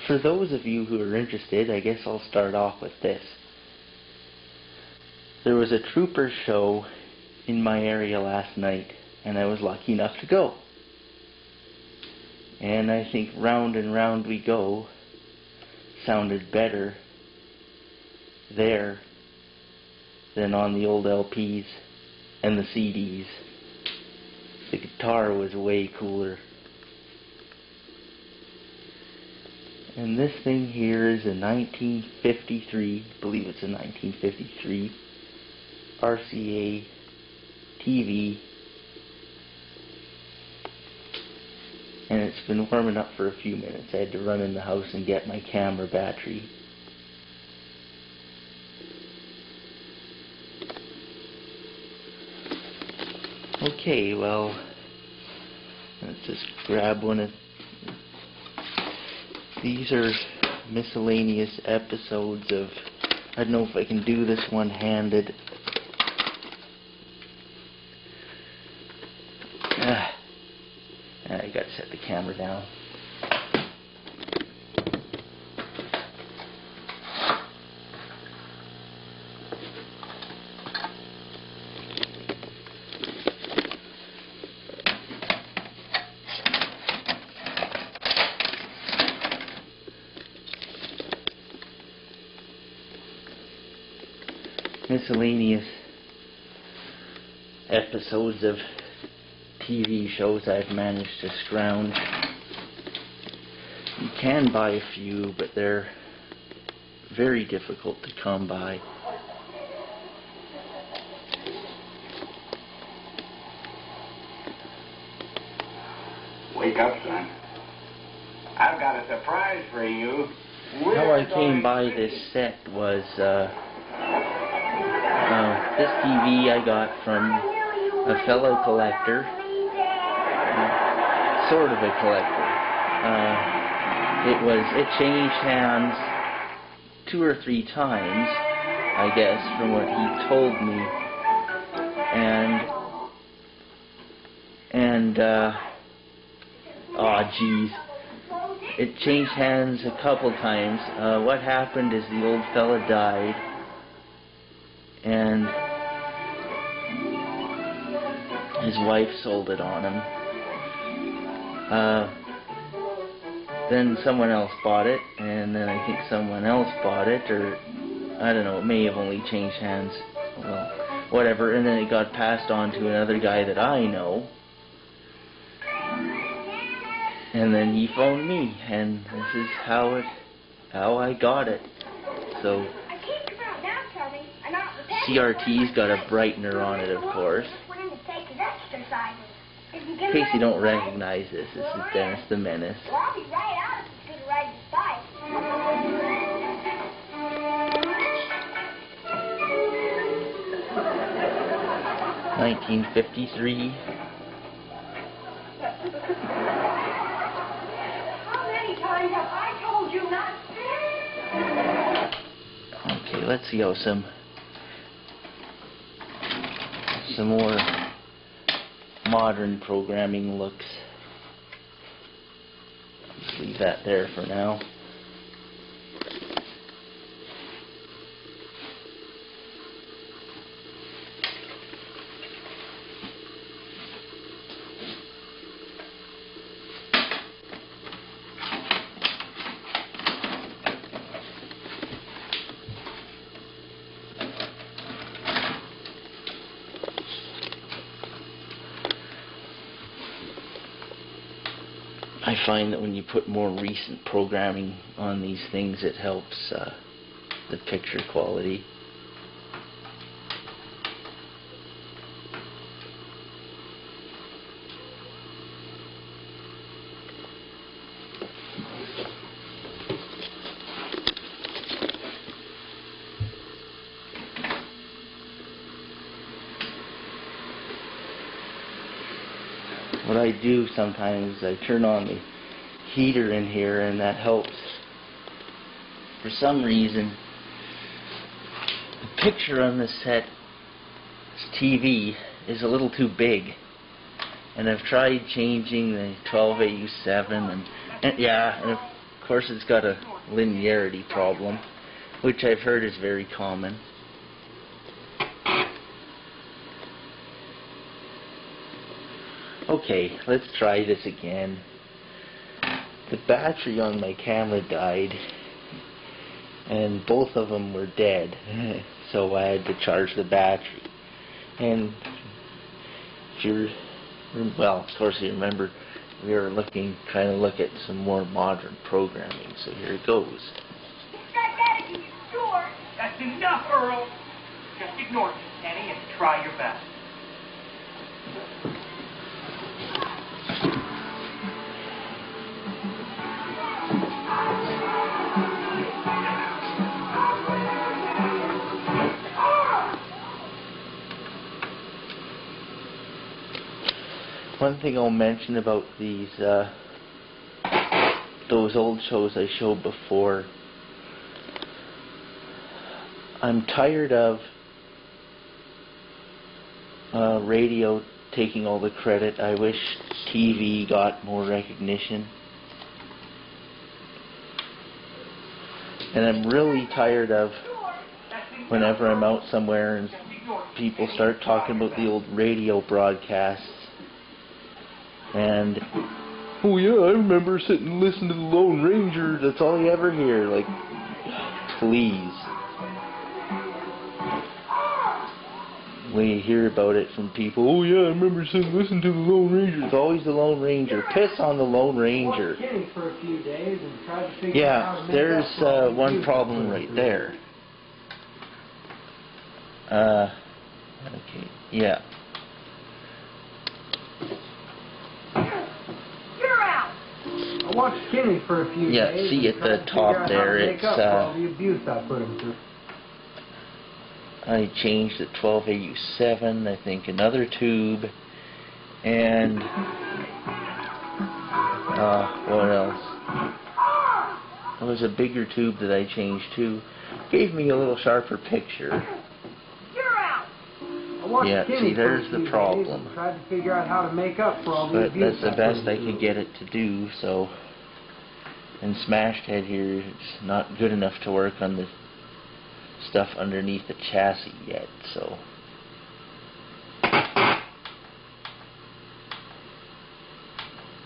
For those of you who are interested, I guess I'll start off with this. There was a trooper show in my area last night, and I was lucky enough to go. And I think Round and Round We Go sounded better there than on the old LPs and the CDs. The guitar was way cooler. And this thing here is a 1953, I believe it's a 1953 Rca TV, and it's been warming up for a few minutes. I had to run in the house and get my camera battery. Okay, well, let's just grab one of these. Are miscellaneous episodes of, I don't know if I can do this one-handed. I gotta set the camera down. Miscellaneous episodes of TV shows I've managed to scrounge. You can buy a few, but they're very difficult to come by. Wake up, son. I've got a surprise for you. How I came by this set was this TV I got from a fellow collector, sort of a collector. It changed hands 2 or 3 times, I guess, from what he told me, oh geez, it changed hands a couple times. What happened is the old fella died, and his wife sold it on him. Then someone else bought it, and then I think someone else bought it, or I don't know, it may have only changed hands, well, whatever, and then it got passed on to another guy that I know, and then he phoned me, and this is how I got it. So CRT's got a brightener on it, of course. In case you don't recognize this, this is Dennis the Menace. Well, I'll be right out if it's good to ride this bike. 1953. How many times have I told you not? Okay, let's see how some more modern programming looks. Just leave that there for now. I find that when you put more recent programming on these things, it helps the picture quality. What I do sometimes is I turn on the heater in here, and that helps. For some reason, the picture on this set TV is a little too big, and I've tried changing the 12AU7 and Of course, it's got a linearity problem, which I've heard is very common. Okay, let's try this again. The battery on my camera died, and both of them were dead, so I had to charge the battery. And if you're, well, of course you remember, we were trying to look at some more modern programming, so here it goes. Daddy, you sure? That's enough, Earl. Just ignore it, Kenny, and try your best. One thing I'll mention about these, those old shows I showed before, I'm tired of radio taking all the credit. I wish TV got more recognition. And I'm really tired of whenever I'm out somewhere and people start talking about the old radio broadcasts. And, oh yeah, I remember sitting and listening to the Lone Ranger. That's all you ever hear. Like, please. When you hear about it from people, oh yeah, I remember sitting and listening to the Lone Ranger. It's always the Lone Ranger. Piss on the Lone Ranger. Yeah, there's one problem right there. Okay, yeah. I watched Kenny for a few days. Yeah, see at the top there, it's the abuse I put him through. I changed the 12AU7, I think another tube, and what else? There was a bigger tube that I changed too. Gave me a little sharper picture. Yeah, see, there's the problem. Tried to figure out how to make up for all the abuse. But that's the best I could get it to do, so. And Smashed Head here, it's not good enough to work on the stuff underneath the chassis yet, so.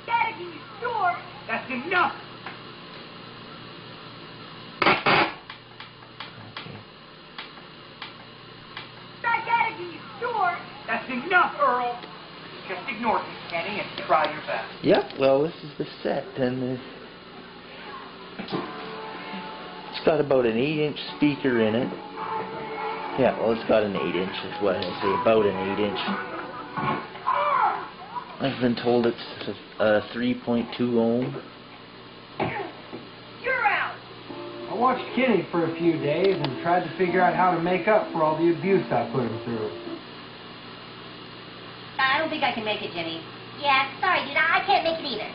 Daddy, you sure? That's enough. Daddy, you sure? That's enough, Earl. Just ignore it, Kenny, and try your best. Yep, well, this is the set, and it's got about an 8-inch speaker in it. Yeah, well, it's got an 8-inch, is what I say, about an 8-inch. I've been told it's a 3.2 ohm. You're out. I watched Kenny for a few days and tried to figure out how to make up for all the abuse I put him through. I don't think I can make it, Jimmy. Yeah, sorry, dude. I can't make it either.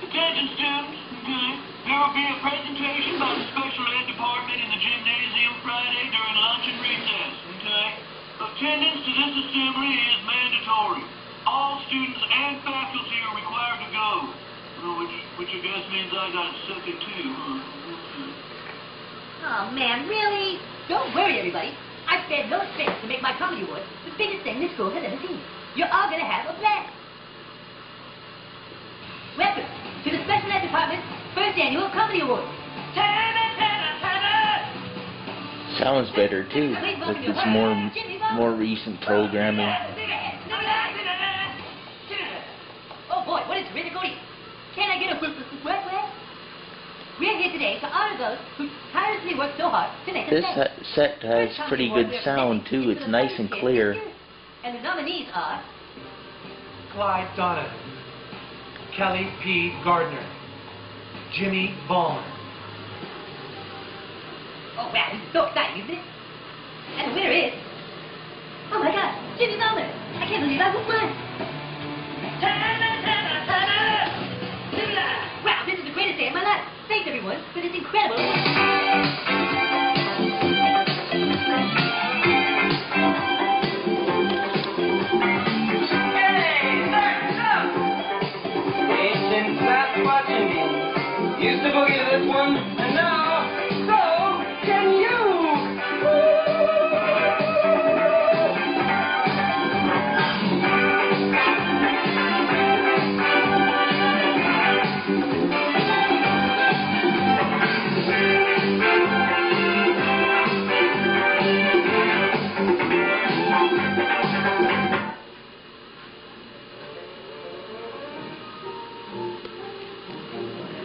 Attention, students. There will be a presentation by the special ed department in the gymnasium Friday during lunch and recess. Okay? Attendance to this assembly is mandatory. All students and faculty are required to go. Well, which I guess means I got to suck it too, huh? Oh, man, really? Don't worry, everybody. I spared no expense to make my comedy award the biggest thing this school has ever seen. You're all going to have a blast. Welcome to the Special Ed Department's first annual comedy award. Sounds better too, with this more recent programming. Oh boy, what is really going? Can I get a what? We're here today to honor those who tirelessly work so hard to make us This set has pretty good sound too. It's nice and clear. And the nominees are Clyde Donovan, Kelly P. Gardner, Jimmy Ballmer. oh wow, this is so exciting, isn't it? And the winner is, oh my God, Jimmy Ballmer. I can't believe I won one. Wow, this is the greatest day of my life. Thanks everyone for this incredible Used to boogie to this one, and now, so can you!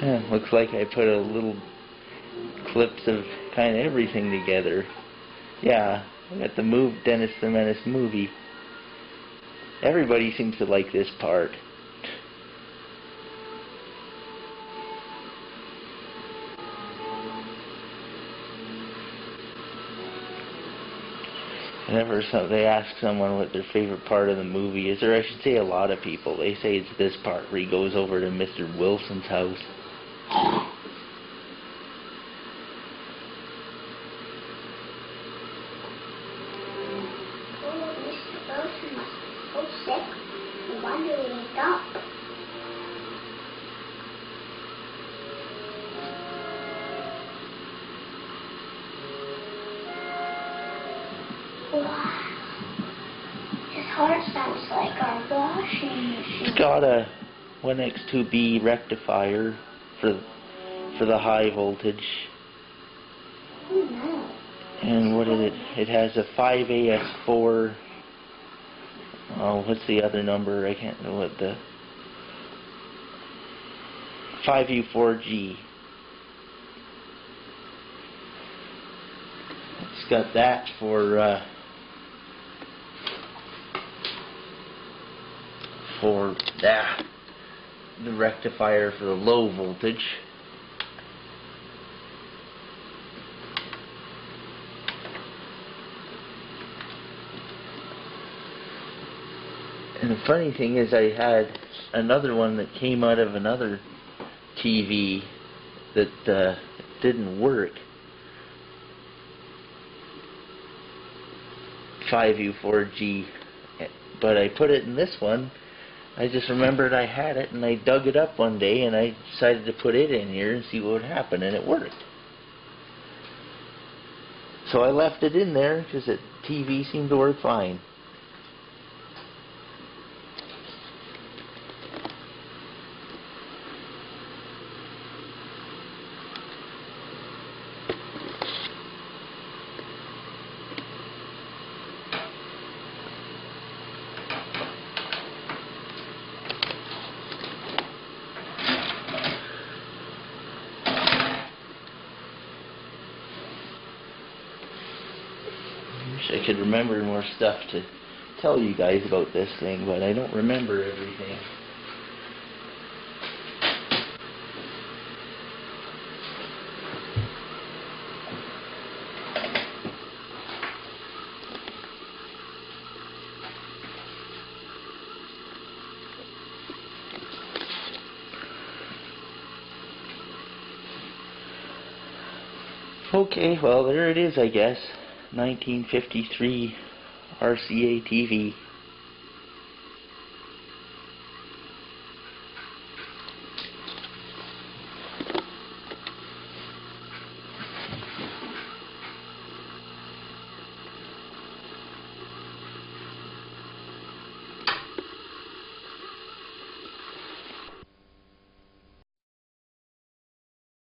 Yeah, looks like I put a little clips of kind of everything together. Yeah, I got the Dennis the Menace movie. Everybody seems to like this part. Whenever they ask someone what their favorite part of the movie is, or I should say a lot of people, they say it's this part where he goes over to Mr. Wilson's house. Oh, Mr. Wilson must be so sick. No wonder he ate up. Wow. His heart sounds like our washing machine. It's got a 1X2B rectifier for the high voltage. Oh no. And what is it? It has a 5AS4. Oh, what's the other number? I can't know what the 5U4G. It's got that for the rectifier for the low voltage. And the funny thing is, I had another one that came out of another TV that didn't work. 5U4G, but I put it in this one. I just remembered I had it, and I dug it up one day, and I decided to put it in here and see what would happen, and it worked. So I left it in there because the TV seemed to work fine. I could remember more stuff to tell you guys about this thing, but I don't remember everything. Okay, well, there it is, I guess. 1953 RCA TV.